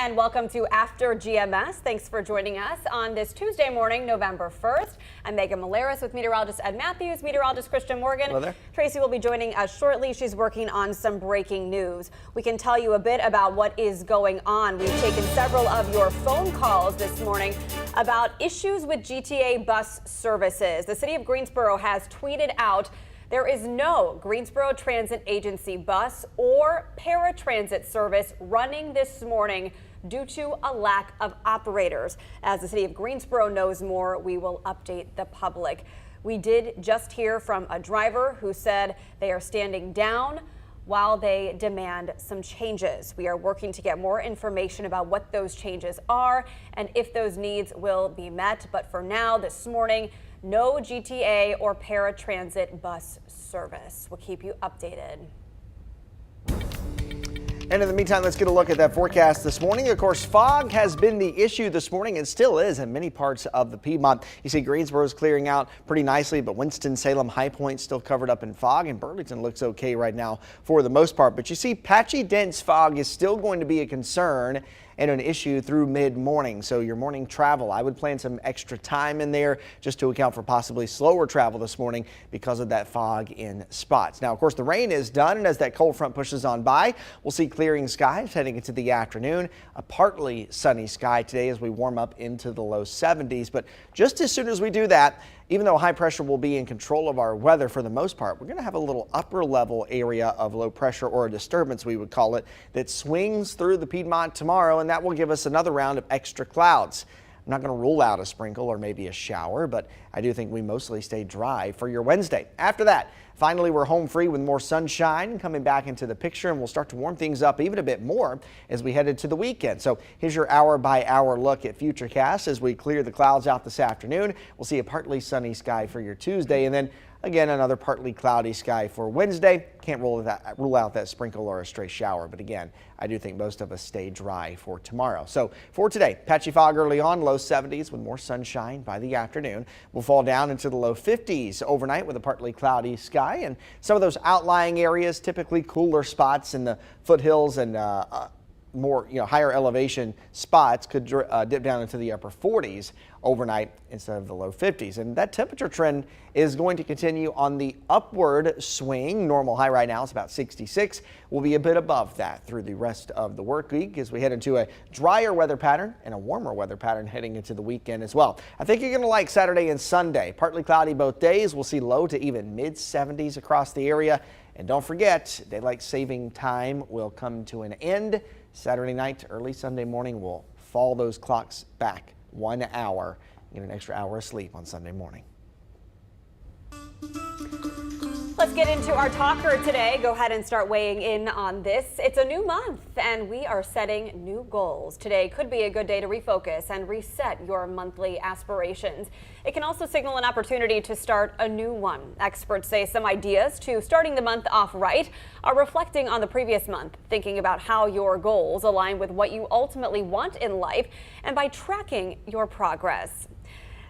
and welcome to After GMS. Thanks for joining us on this Tuesday morning, November 1st. I'm Megan Malaris with meteorologist Ed Matthews, meteorologist Christian Morgan. Hello there. Tracy will be joining us shortly. She's working on some breaking news. We can tell you a bit about what is going on. We've taken several of your phone calls this morning about issues with GTA bus services. The city of Greensboro has tweeted out there is no Greensboro Transit Agency bus or paratransit service running this morning due to a lack of operators. As the city of Greensboro knows more, we will update the public. We did just hear from a driver who said they are standing down while they demand some changes. We are working to get more information about what those changes are and if those needs will be met. But for now, this morning, no GTA or paratransit bus service. We'll keep you updated. And in the meantime, let's get a look at that forecast this morning. Of course, fog has been the issue this morning and still is in many parts of the Piedmont. You see Greensboro is clearing out pretty nicely, but Winston-Salem, High Point still covered up in fog, and Burlington looks okay right now for the most part. But you see patchy, dense fog is still going to be a concern and an issue through mid-morning. So your morning travel, I would plan some extra time in there just to account for possibly slower travel this morning because of that fog in spots. Now, of course, the rain is done, and as that cold front pushes on by, we'll see clearing skies heading into the afternoon. A partly sunny sky today as we warm up into the low 70s. But just as soon as we do that, even though high pressure will be in control of our weather for the most part, we're going to have a little upper level area of low pressure, or a disturbance we would call it, that swings through the Piedmont tomorrow, and that will give us another round of extra clouds. I'm not going to rule out a sprinkle or maybe a shower, but I do think we mostly stay dry for your Wednesday. After that, finally, we're home free with more sunshine coming back into the picture, and we'll start to warm things up even a bit more as we head into the weekend. So here's your hour-by-hour look at Futurecast as we clear the clouds out this afternoon. We'll see a partly sunny sky for your Tuesday, and then again, another partly cloudy sky for Wednesday. Can't rule out that sprinkle or a stray shower, but again, I do think most of us stay dry for tomorrow. So for today, patchy fog early on, low 70s with more sunshine by the afternoon. We'll fall down into the low 50s overnight with a partly cloudy sky, and some of those outlying areas, typically cooler spots in the foothills and more higher elevation spots, could dip down into the upper 40s overnight instead of the low 50s. And that temperature trend is going to continue on the upward swing. Normal high right now is about 66. We'll be a bit above that through the rest of the work week as we head into a drier weather pattern and a warmer weather pattern heading into the weekend as well. I think you're going to like Saturday and Sunday. Partly cloudy both days. We'll see low to even mid 70s across the area. And don't forget, daylight saving time will come to an end Saturday night. Early Sunday morning, we'll fall those clocks back 1 hour, get an extra hour of sleep on Sunday morning. Let's get into our talker today. Go ahead and start weighing in on this. It's a new month and we are setting new goals. Today could be a good day to refocus and reset your monthly aspirations. It can also signal an opportunity to start a new one. Experts say some ideas to starting the month off right are reflecting on the previous month, thinking about how your goals align with what you ultimately want in life, and by tracking your progress.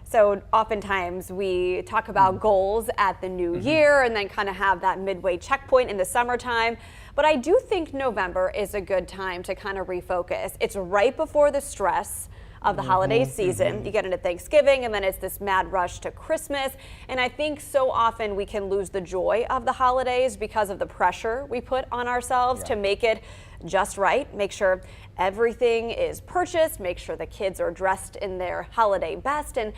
So oftentimes we talk about goals at the new year and then kind of have that midway checkpoint in the summertime. But I do think November is a good time to kind of refocus. It's right before the stress of the holiday season. You get into Thanksgiving and then it's this mad rush to Christmas. And I think so often we can lose the joy of the holidays because of the pressure we put on ourselves to make it just right. Make sure everything is purchased, make sure the kids are dressed in their holiday best, and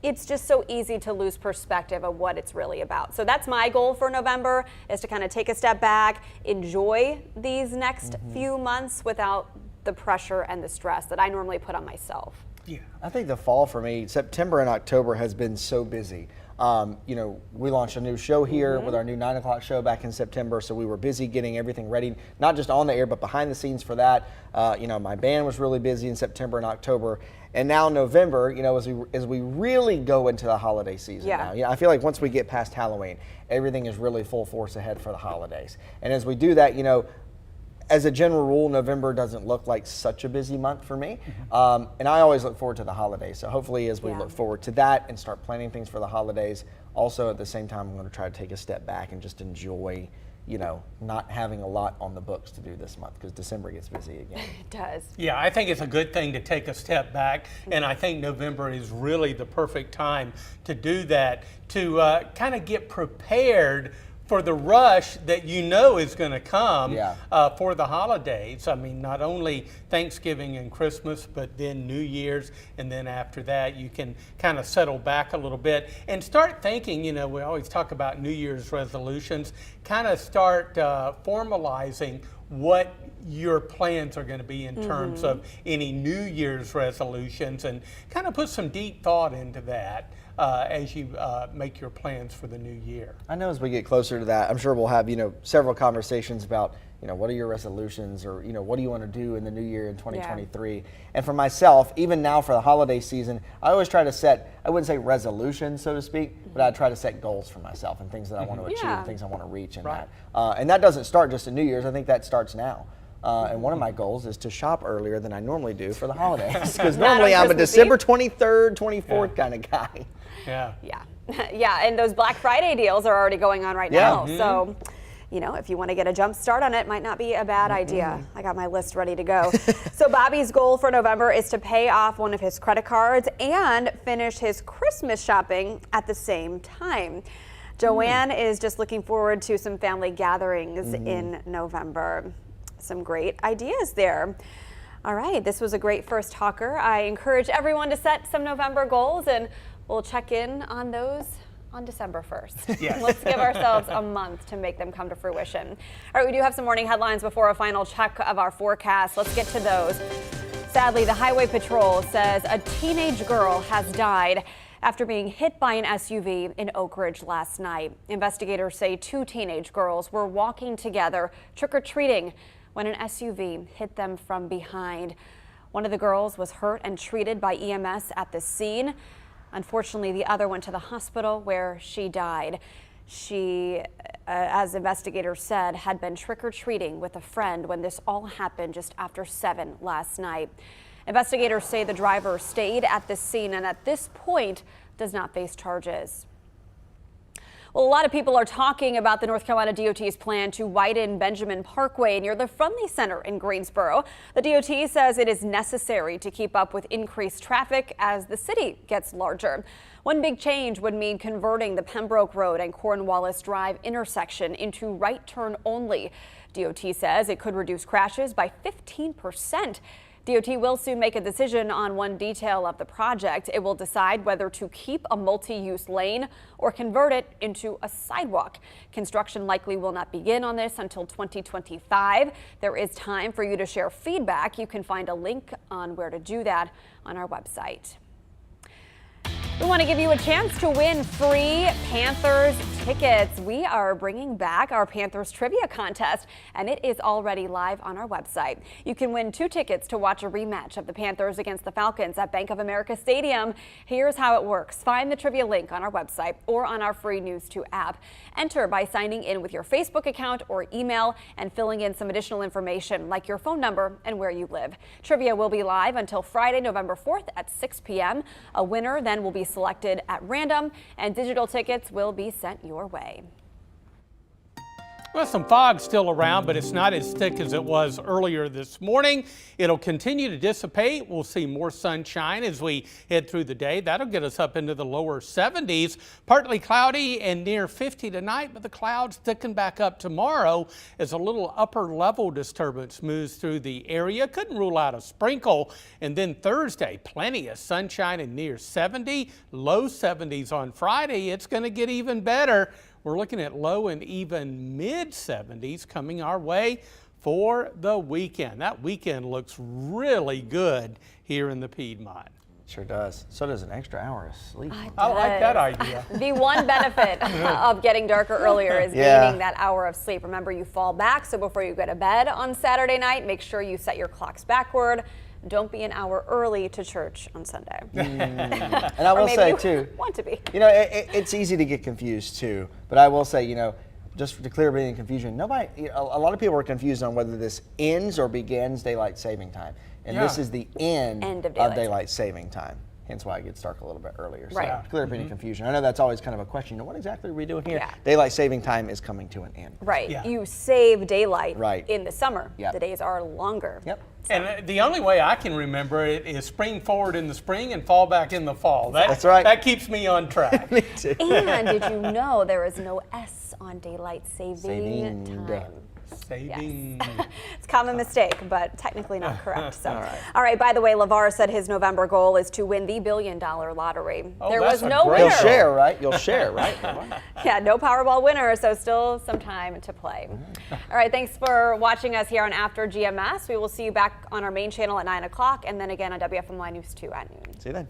it's just so easy to lose perspective of what it's really about. So that's my goal for November, is to kind of take a step back, enjoy these next few months without the pressure and the stress that I normally put on myself. Yeah, I think the fall for me, September and October has been so busy. We launched a new show here with our new 9 o'clock show back in September, so we were busy getting everything ready, not just on the air, but behind the scenes for that. My band was really busy in September and October, and now November, as we really go into the holiday season now. I feel like once we get past Halloween, everything is really full force ahead for the holidays. And as we do that, as a general rule, November doesn't look like such a busy month for me. And I always look forward to the holidays. So hopefully as we look forward to that and start planning things for the holidays, also at the same time, I'm going to try to take a step back and just enjoy not having a lot on the books to do this month because December gets busy again. It does. Yeah, I think it's a good thing to take a step back, and I think November is really the perfect time to do that, to kind of get prepared for the rush that is going to come for the holidays. I mean, not only Thanksgiving and Christmas, but then New Year's, and then after that you can kind of settle back a little bit and start thinking, we always talk about New Year's resolutions, kind of start formalizing what your plans are going to be in terms of any New Year's resolutions, and kind of put some deep thought into that as you make your plans for the new year. I know as we get closer to that, I'm sure we'll have, several conversations about, what are your resolutions, or, what do you want to do in the new year in 2023? Yeah. And for myself, even now for the holiday season, I always try to set, I wouldn't say resolutions, so to speak, but I try to set goals for myself and things that I want to achieve and things I want to reach in that. And that doesn't start just at New Year's. I think that starts now. And one of my goals is to shop earlier than I normally do for the holidays, because normally I'm a December 23rd, 24th kind of guy. Yeah, and those Black Friday deals are already going on right now. So, if you want to get a jump start on it, might not be a bad idea. I got my list ready to go. So Bobby's goal for November is to pay off one of his credit cards and finish his Christmas shopping at the same time. Joanne is just looking forward to some family gatherings in November. Some great ideas there. All right, this was a great first talker. I encourage everyone to set some November goals, and we'll check in on those on December 1st. Yes. Let's give ourselves a month to make them come to fruition. All right, we do have some morning headlines before a final check of our forecast. Let's get to those. Sadly, the Highway Patrol says a teenage girl has died after being hit by an SUV in Oak Ridge last night. Investigators say two teenage girls were walking together trick-or-treating when an SUV hit them from behind. One of the girls was hurt and treated by EMS at the scene. Unfortunately, the other went to the hospital where she died. She, as investigators said, had been trick-or-treating with a friend when this all happened just after 7 last night. Investigators say the driver stayed at the scene and at this point does not face charges. Well, a lot of people are talking about the North Carolina DOT's plan to widen Benjamin Parkway near the Friendly Center in Greensboro. The DOT says it is necessary to keep up with increased traffic as the city gets larger. One big change would mean converting the Pembroke Road and Cornwallis Drive intersection into right turn only. DOT says it could reduce crashes by 15%. DOT will soon make a decision on one detail of the project. It will decide whether to keep a multi-use lane or convert it into a sidewalk. Construction likely will not begin on this until 2025. There is time for you to share feedback. You can find a link on where to do that on our website. We want to give you a chance to win free Panthers tickets. We are bringing back our Panthers trivia contest, and it is already live on our website. You can win 2 tickets to watch a rematch of the Panthers against the Falcons at Bank of America Stadium. Here's how it works. Find the trivia link on our website or on our free News 2 app. Enter by signing in with your Facebook account or email and filling in some additional information like your phone number and where you live. Trivia will be live until Friday, November 4th at 6 p.m. A winner then will be selected at random, and digital tickets will be sent your way. Well, some fog still around, but it's not as thick as it was earlier this morning. It'll continue to dissipate. We'll see more sunshine as we head through the day. That'll get us up into the lower 70s. Partly cloudy and near 50 tonight, but the clouds thicken back up tomorrow as a little upper level disturbance moves through the area. Couldn't rule out a sprinkle. And then Thursday, plenty of sunshine and near 70, low 70s on Friday. It's going to get even better. We're looking at low and even mid 70s coming our way for the weekend. That weekend looks really good here in the Piedmont. Sure does. So does an extra hour of sleep. I like that idea. The one benefit of getting darker earlier is gaining that hour of sleep. Remember, you fall back, so before you go to bed on Saturday night, make sure you set your clocks backward. Don't be an hour early to church on Sunday. And I will say too, want to be. It's easy to get confused too. But I will say, just to clear any confusion, nobody. A lot of people are confused on whether this ends or begins daylight saving time, and this is the end of daylight saving time. hence why it gets dark a little bit earlier. So Right. clear up any confusion. I know that's always kind of a question. What exactly are we doing here? Yeah. Daylight saving time is coming to an end. Right. Yeah. You save daylight Right. in the summer. Yep. The days are longer. Yep. And the only way I can remember it is spring forward in the spring and fall back in the fall. That's right. That keeps me on track. Me too. And did you know there is no S on daylight saving Saving. time? Saving. It's a common mistake, but technically not correct. So, right. all right. By the way, LeVar said his November goal is to win the $1 billion lottery. Oh, there that's was a no great winner. You'll share, right? You'll share, right? Yeah, no Powerball winner, so still some time to play. All right, thanks for watching us here on After GMS. We will see you back on our main channel at 9 o'clock and then again on WFMY News 2 at noon. See you then.